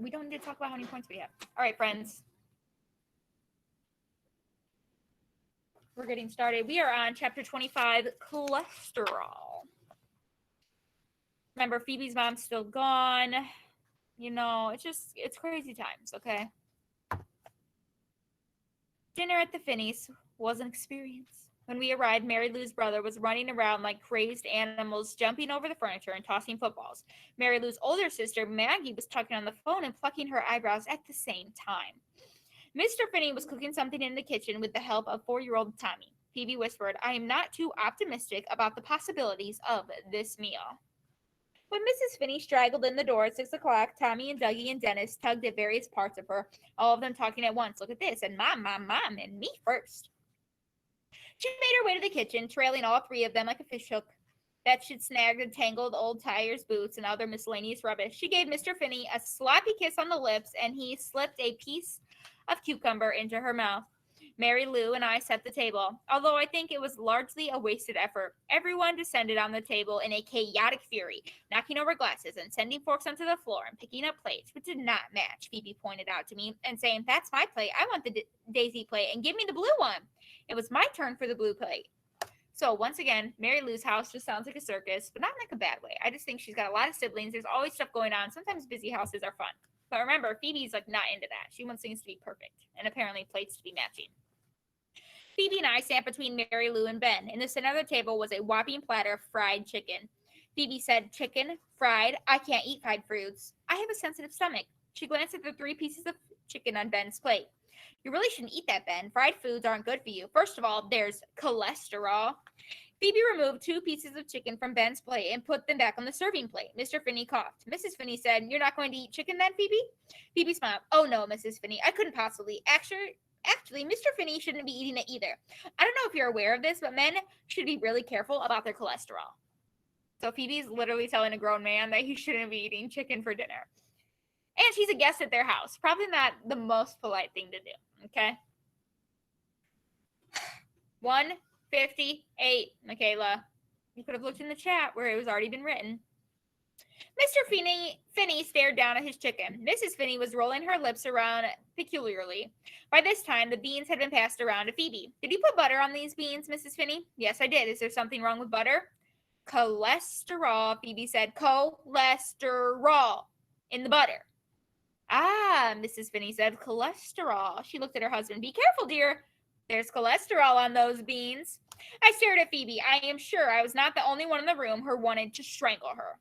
we don't need to talk about how many points we have. All right, friends. We're getting started. We are on chapter 25, cholesterol. Remember, Phoebe's mom's still gone. You know, it's crazy times, okay? Dinner at the Finneys was an experience. When we arrived, Mary Lou's brother was running around like crazed animals, jumping over the furniture and tossing footballs. Mary Lou's older sister, Maggie, was talking on the phone and plucking her eyebrows at the same time. Mr. Finney was cooking something in the kitchen with the help of 4-year-old Tommy. Phoebe whispered, I am not too optimistic about the possibilities of this meal. When Mrs. Finney straggled in the door at 6 o'clock, Tommy and Dougie and Dennis tugged at various parts of her, all of them talking at once. Look at this, and Mom, and me first. She made her way to the kitchen, trailing all three of them like a fishhook that should snag the tangled old tires, boots, and other miscellaneous rubbish. She gave Mr. Finney a sloppy kiss on the lips, and he slipped a piece of cucumber into her mouth. Mary Lou and I set the table, although I think it was largely a wasted effort. Everyone descended on the table in a chaotic fury, knocking over glasses and sending forks onto the floor and picking up plates, which did not match, Phoebe pointed out to me, and saying, that's my plate. I want the daisy plate, and give me the blue one. It was my turn for the blue plate. So once again, Mary Lou's house just sounds like a circus, but not in like a bad way. I just think she's got a lot of siblings. There's always stuff going on. Sometimes busy houses are fun. But remember, Phoebe's like not into that. She wants things to be perfect, and apparently plates to be matching. Phoebe and I sat between Mary Lou and Ben. In the center of the table was a whopping platter of fried chicken. Phoebe said, chicken, fried, I can't eat fried foods. I have a sensitive stomach. She glanced at the 3 pieces of chicken on Ben's plate. You really shouldn't eat that, Ben. Fried foods aren't good for you. First of all, there's cholesterol. Phoebe removed 2 pieces of chicken from Ben's plate and put them back on the serving plate. Mr. Finney coughed. Mrs. Finney said, you're not going to eat chicken then, Phoebe? Phoebe smiled. Oh, no, Mrs. Finney. I couldn't possibly. Actually, Mr. Finney shouldn't be eating it either. I don't know if you're aware of this, but men should be really careful about their cholesterol. So Phoebe's literally telling a grown man that he shouldn't be eating chicken for dinner. And she's a guest at their house. Probably not the most polite thing to do, okay? 158, Michaela. You could have looked in the chat where it was already been written. Mr. Finney stared down at his chicken. Mrs. Finney was rolling her lips around peculiarly. By this time, the beans had been passed around to Phoebe. Did you put butter on these beans, Mrs. Finney? Yes, I did. Is there something wrong with butter? Cholesterol, Phoebe said. Cholesterol in the butter. Ah, Mrs. Finney said. Cholesterol. She looked at her husband. Be careful, dear. There's cholesterol on those beans. I stared at Phoebe. I am sure I was not the only one in the room who wanted to strangle her.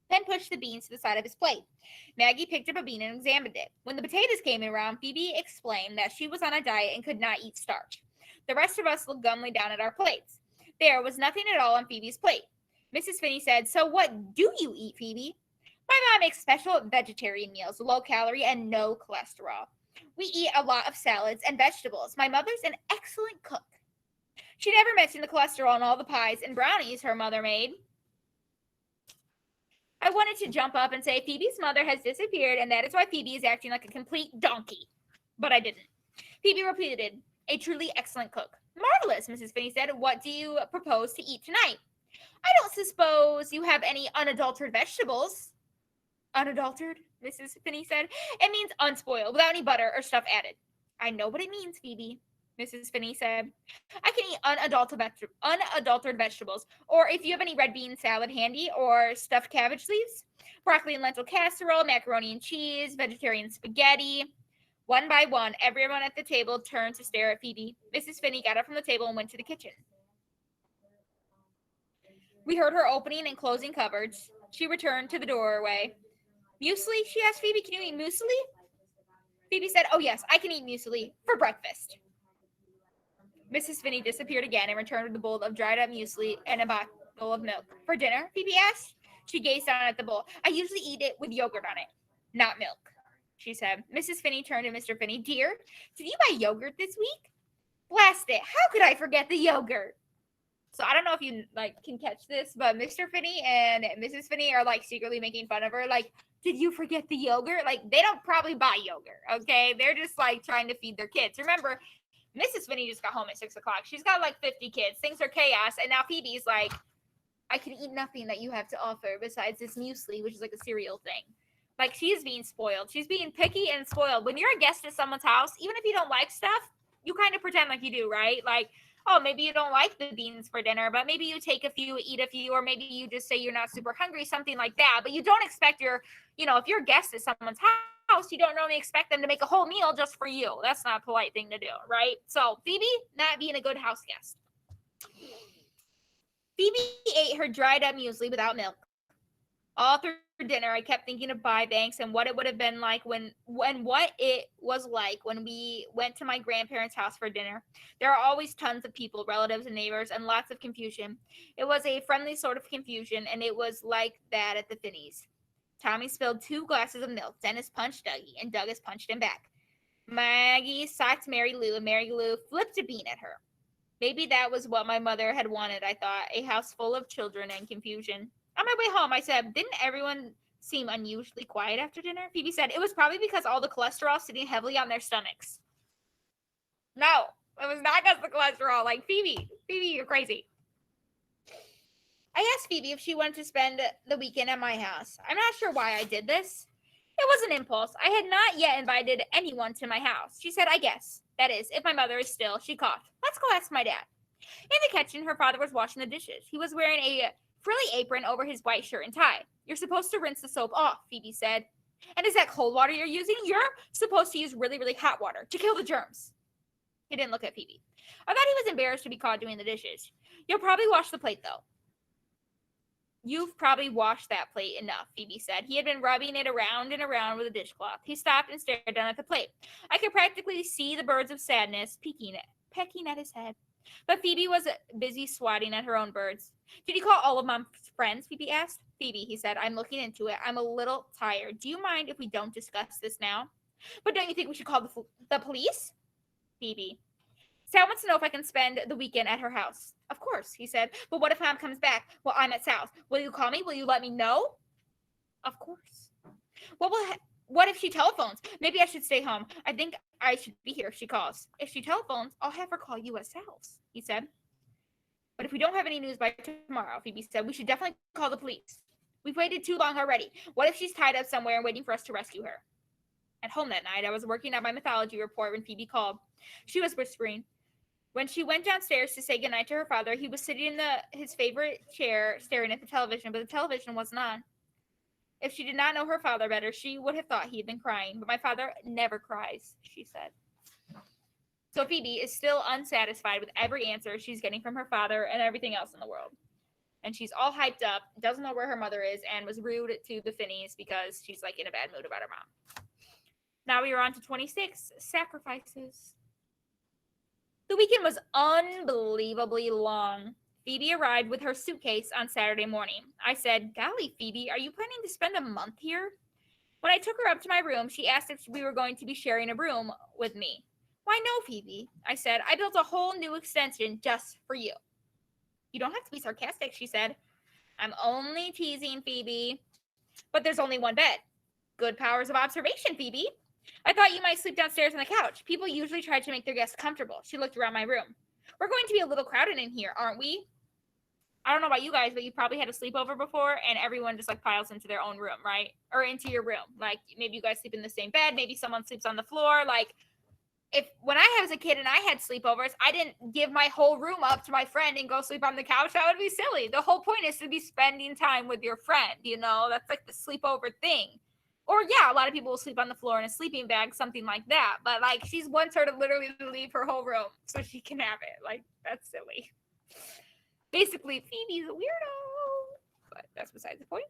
Ben pushed the beans to the side of his plate. Maggie picked up a bean and examined it. When the potatoes came around, Phoebe explained that she was on a diet and could not eat starch. The rest of us looked glumly down at our plates. There was nothing at all on Phoebe's plate. Mrs. Finney said, so what do you eat, Phoebe? My mom makes special vegetarian meals, low calorie and no cholesterol. We eat a lot of salads and vegetables. My mother's an excellent cook. She never mentioned the cholesterol in all the pies and brownies her mother made. I wanted to jump up and say Phoebe's mother has disappeared, and that is why Phoebe is acting like a complete donkey. But I didn't. Phoebe repeated, a truly excellent cook. Marvelous, Mrs. Finney said. What do you propose to eat tonight? I don't suppose you have any unadulterated vegetables. Unadulterated, Mrs. Finney said. It means unspoiled, without any butter or stuff added. I know what it means, Phoebe, Mrs. Finney said. I can eat unadulterated vegetables, or if you have any red bean salad handy, or stuffed cabbage leaves, broccoli and lentil casserole, macaroni and cheese, vegetarian spaghetti. One by one, everyone at the table turned to stare at Phoebe. Mrs. Finney got up from the table and went to the kitchen. We heard her opening and closing cupboards. She returned to the doorway. Muesli? She asked Phoebe, can you eat muesli? Phoebe said, oh yes, I can eat muesli for breakfast. Mrs. Finney disappeared again and returned with a bowl of dried up muesli and a bottle of milk. For dinner? Phoebe asked. She gazed down at the bowl. I usually eat it with yogurt on it, not milk, she said. Mrs. Finney turned to Mr. Finney. Dear, did you buy yogurt this week? Blast it. How could I forget the yogurt? So I don't know if you can catch this, but Mr. Finney and Mrs. Finney are secretly making fun of her. Did you forget the yogurt? They don't probably buy yogurt, okay? They're just trying to feed their kids. Remember, Mrs. Finney just got home at 6 o'clock. She's got 50 kids. Things are chaos. And now Phoebe's I can eat nothing that you have to offer besides this muesli, which is a cereal thing. Like, she is being spoiled. She's being picky and spoiled. When you're a guest at someone's house, even if you don't like stuff, you kind of pretend like you do, right? Like, oh, maybe you don't like the beans for dinner, but maybe you take a few, eat a few, or maybe you just say you're not super hungry, something like that. But you don't expect if you're a guest at someone's house, you don't normally expect them to make a whole meal just for you. That's not a polite thing to do, right? So Phoebe, not being a good house guest. Phoebe ate her dried up muesli without milk. All through dinner, I kept thinking of Buy Banks and what it would have been like when what it was like when we went to my grandparents' house for dinner. There are always tons of people, relatives and neighbors, and lots of confusion. It was a friendly sort of confusion, and it was like that at the Finneys. Tommy spilled 2 glasses of milk. Dennis punched Dougie, and Douglas punched him back. Maggie socked Mary Lou, and Mary Lou flipped a bean at her. Maybe that was what my mother had wanted, I thought, a house full of children and confusion. On my way home, I said, didn't everyone seem unusually quiet after dinner? Phoebe said, it was probably because all the cholesterol sitting heavily on their stomachs. No, it was not because of the cholesterol. Like, Phoebe, you're crazy. I asked Phoebe if she wanted to spend the weekend at my house. I'm not sure why I did this. It was an impulse. I had not yet invited anyone to my house. She said, I guess. That is, if my mother is still. She coughed. Let's go ask my dad. In the kitchen, her father was washing the dishes. He was wearing a frilly apron over his white shirt and tie. You're supposed to rinse the soap off, Phoebe said. And is that cold water you're using? You're supposed to use really, really hot water to kill the germs. He didn't look at Phoebe. I thought he was embarrassed to be caught doing the dishes. You'll probably wash the plate, though. You've probably washed that plate enough, Phoebe said. He had been rubbing it around and around with a dishcloth. He stopped and stared down at the plate. I could practically see the birds of sadness pecking at his head. But Phoebe was busy swatting at her own birds. Did you call all of Mom's friends? Phoebe asked. Phoebe, he said, I'm looking into it. I'm a little tired. Do you mind if we don't discuss this now? But don't you think we should call the police? Phoebe. Sal wants to know if I can spend the weekend at her house. Of course, he said. But what if Mom comes back? Well, I'm at Sal's. Will you call me? Will you let me know? Of course. What if she telephones? Maybe I should stay home. I think I should be here if she calls. If she telephones, I'll have her call you at Sal's, he said. But if we don't have any news by tomorrow, Phoebe said, we should definitely call the police. We've waited too long already. What if she's tied up somewhere and waiting for us to rescue her? At home that night, I was working on my mythology report when Phoebe called. She was whispering. When she went downstairs to say goodnight to her father, he was sitting in his favorite chair staring at the television, but the television wasn't on. If she did not know her father better, she would have thought he had been crying. But my father never cries, she said. So Phoebe is still unsatisfied with every answer she's getting from her father and everything else in the world. And she's all hyped up, doesn't know where her mother is, and was rude to the Finneys because she's like in a bad mood about her mom. Now we are on to 26, sacrifices. The weekend was unbelievably long. Phoebe arrived with her suitcase on Saturday morning. I said, golly, Phoebe, are you planning to spend a month here? When I took her up to my room, she asked if we were going to be sharing a room with me. Why, no, Phoebe, I said. I built a whole new extension just for you. You don't have to be sarcastic, she said. I'm only teasing, Phoebe. But there's only one bed. Good powers of observation, Phoebe. I thought you might sleep downstairs on the couch. People usually try to make their guests comfortable. She looked around my room. We're going to be a little crowded in here, aren't we? I don't know about you guys, but you probably had a sleepover before and everyone just like piles into their own room, right? Or into your room. Like maybe you guys sleep in the same bed. Maybe someone sleeps on the floor. Like when I was a kid and I had sleepovers, I didn't give my whole room up to my friend and go sleep on the couch. That would be silly. The whole point is to be spending time with your friend. That's like the sleepover thing. Or yeah, a lot of people will sleep on the floor in a sleeping bag, something like that. But like she wants her to literally leave her whole room so she can have it. Like that's silly. Basically, Phoebe's a weirdo. But that's besides the point.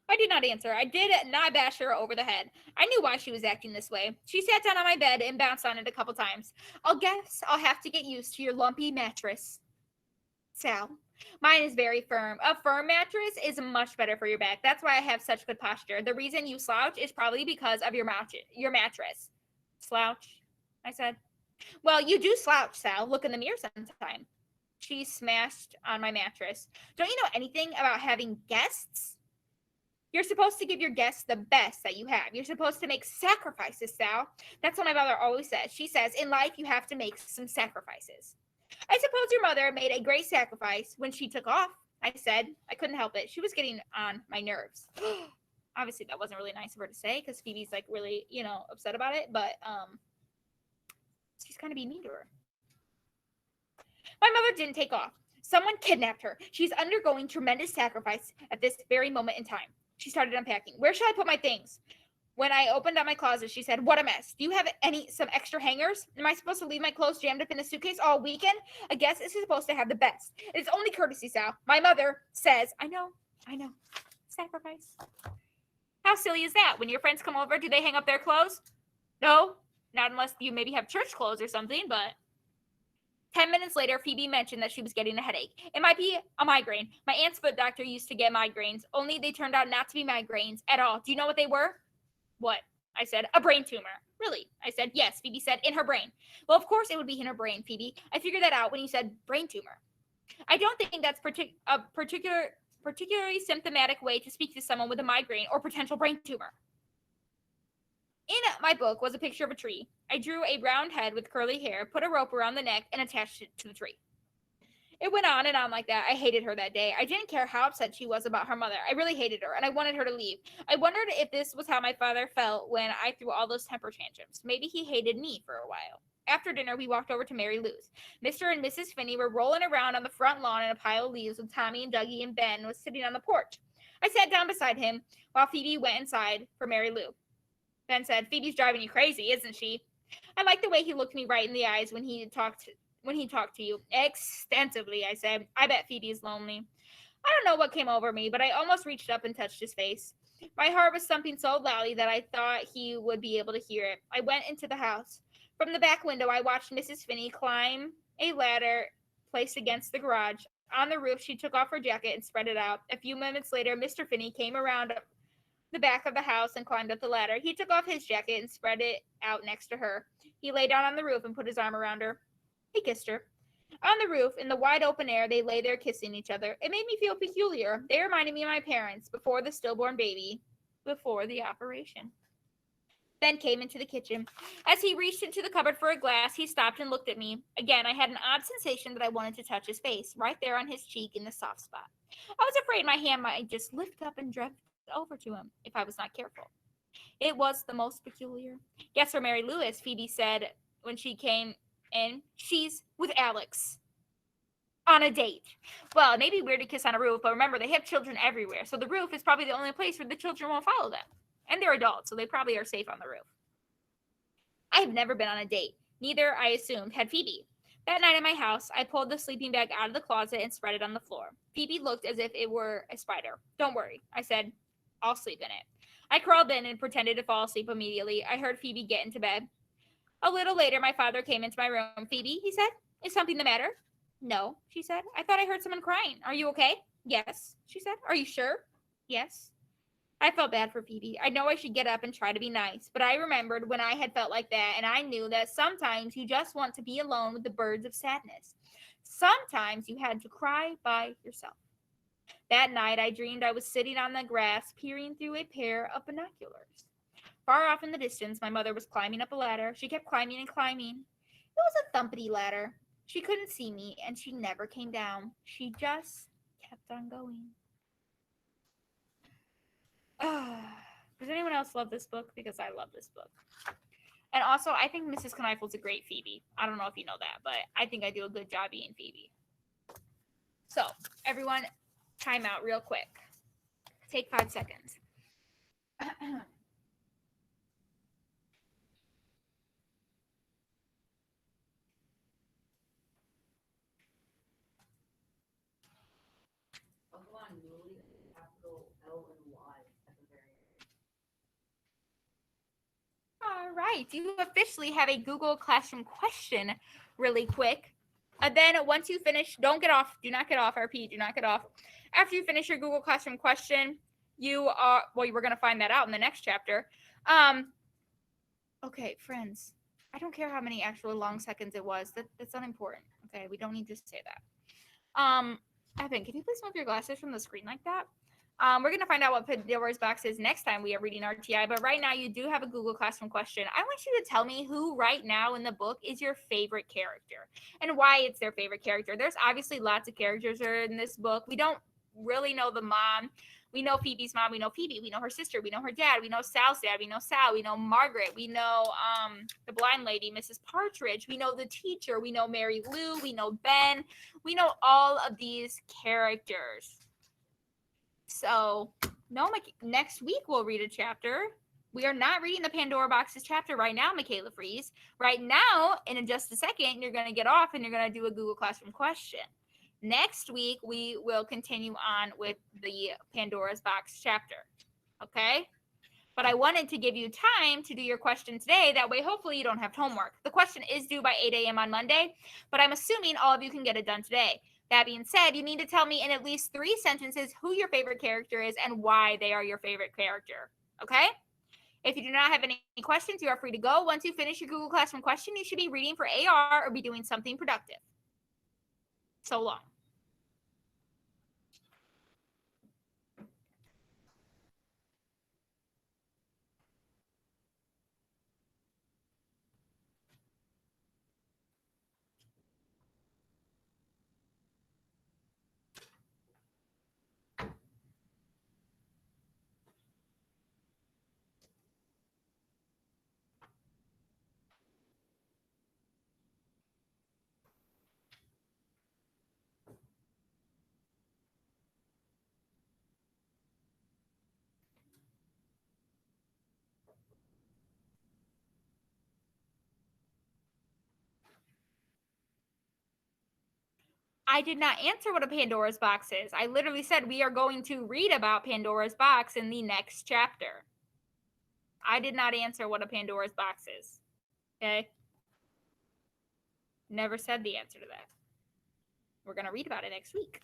I did not answer. I did not bash her over the head. I knew why she was acting this way. She sat down on my bed and bounced on it a couple times. I guess I'll have to get used to your lumpy mattress. Sal, mine is very firm. A firm mattress is much better for your back. That's why I have such good posture. The reason you slouch is probably because of your mattress. Slouch, I said. Well, you do slouch, Sal. Look in the mirror sometime. She smashed on my mattress. Don't you know anything about having guests? You're supposed to give your guests the best that you have. You're supposed to make sacrifices, Sal. That's what my mother always says. She says, in life, you have to make some sacrifices. I suppose your mother made a great sacrifice when she took off, I said. I couldn't help it. She was getting on my nerves. Obviously, that wasn't really nice of her to say because Phoebe's like really, upset about it. But she's kind of being mean to her. My mother didn't take off. Someone kidnapped her. She's undergoing tremendous sacrifice at this very moment in time. She started unpacking. Where should I put my things? When I opened up my closet, she said, "What a mess. Do you have some extra hangers? Am I supposed to leave my clothes jammed up in a suitcase all weekend? A guest is supposed to have the best. It's only courtesy, Sal. My mother says, I know. Sacrifice. How silly is that? When your friends come over, do they hang up their clothes? No, not unless you maybe have church clothes or something, but 10 minutes later, Phoebe mentioned that she was getting a headache. It might be a migraine. My aunt's foot doctor used to get migraines, only they turned out not to be migraines at all. Do you know what they were? What? I said, a brain tumor. Really? I said, yes. Phoebe said, in her brain. Well, of course it would be in her brain, Phoebe. I figured that out when you said brain tumor. I don't think that's a particularly symptomatic way to speak to someone with a migraine or potential brain tumor. In my book was a picture of a tree. I drew a round head with curly hair, put a rope around the neck, and attached it to the tree. It went on and on like that. I hated her that day. I didn't care how upset she was about her mother. I really hated her, and I wanted her to leave. I wondered if this was how my father felt when I threw all those temper tantrums. Maybe he hated me for a while. After dinner, we walked over to Mary Lou's. Mr. and Mrs. Finney were rolling around on the front lawn in a pile of leaves with Tommy and Dougie, and Ben was sitting on the porch. I sat down beside him while Phoebe went inside for Mary Lou. Ben said, "Phoebe's driving you crazy, isn't she?" I liked the way he looked me right in the eyes when he talked to you. Extensively, I said. I bet Phoebe's lonely. I don't know what came over me, but I almost reached up and touched his face. My heart was thumping so loudly that I thought he would be able to hear it. I went into the house. From the back window, I watched Mrs. Finney climb a ladder placed against the garage. On the roof, she took off her jacket and spread it out. A few minutes later, Mr. Finney came around the back of the house and climbed up the ladder. He took off his jacket and spread it out next to her. He lay down on the roof and put his arm around her. He kissed her. On the roof, in the wide open air, they lay there kissing each other. It made me feel peculiar. They reminded me of my parents before the stillborn baby, before the operation. Ben came into the kitchen. As he reached into the cupboard for a glass, he stopped and looked at me. Again, I had an odd sensation that I wanted to touch his face, right there on his cheek in the soft spot. I was afraid my hand might just lift up and drift over to him if I was not careful. It was the most peculiar. Guess where Mary Lewis, Phoebe said when she came in. She's with Alex. On a date. Well, it may be weird to kiss on a roof, but remember, they have children everywhere, so the roof is probably the only place where the children won't follow them. And they're adults, so they probably are safe on the roof. I have never been on a date. Neither, I assumed, had Phoebe. That night at my house, I pulled the sleeping bag out of the closet and spread it on the floor. Phoebe looked as if it were a spider. Don't worry, I said. I'll sleep in it. I crawled in and pretended to fall asleep immediately. I heard Phoebe get into bed. A little later, my father came into my room. Phoebe, he said, is something the matter? No, she said. I thought I heard someone crying. Are you okay? Yes, she said. Are you sure? Yes. I felt bad for Phoebe. I know I should get up and try to be nice, but I remembered when I had felt like that, and I knew that sometimes you just want to be alone with the birds of sadness. Sometimes you had to cry by yourself. That night, I dreamed I was sitting on the grass, peering through a pair of binoculars. Far off in the distance, my mother was climbing up a ladder. She kept climbing and climbing. It was a thumpity ladder. She couldn't see me, and she never came down. She just kept on going. Does anyone else love this book? Because I love this book. And also, I think Mrs. Knifel's a great Phoebe. I don't know if you know that, but I think I do a good job being Phoebe. So, everyone, time out real quick. Take 5 seconds. All right, you officially have a Google Classroom question really quick. Then once you finish, don't get off. Do not get off, RP. Do not get off. After you finish your Google Classroom we're going to find that out in the next chapter. Okay, friends, I don't care how many actual long seconds it was. That's unimportant. Okay, we don't need to say that. Evan, can you please move your glasses from the screen like that? We're going to find out what Pandora's Box is next time we are reading RTI, but right now you do have a Google Classroom question. I want you to tell me who right now in the book is your favorite character and why it's their favorite character. There's obviously lots of characters in this book. We don't really know the mom, We know Phoebe's mom. We know Phoebe. We know her sister. We know her dad. We know Sal's dad. We know Sal. We know Margaret. We know the blind lady, Mrs. Partridge. We know the teacher. We know Mary Lou. We know Ben. We know all of these characters. So, no, next week we'll read a chapter. We are not reading the Pandora Boxes chapter right now, Michaela Fries. Right now, in just a second, you're going to get off and you're going to do a Google Classroom question. Next week, we will continue on with the Pandora's Box chapter. Okay? But I wanted to give you time to do your question today. That way, hopefully, you don't have homework. The question is due by 8 a.m. on Monday, but I'm assuming all of you can get it done today. That being said, you need to tell me in at least 3 sentences who your favorite character is and why they are your favorite character. Okay? If you do not have any questions, you are free to go. Once you finish your Google Classroom question, you should be reading for AR or be doing something productive. So long. I did not answer what a Pandora's box is. I literally said we are going to read about Pandora's box in the next chapter. I did not answer what a Pandora's box is. Okay? Never said the answer to that. We're going to read about it next week.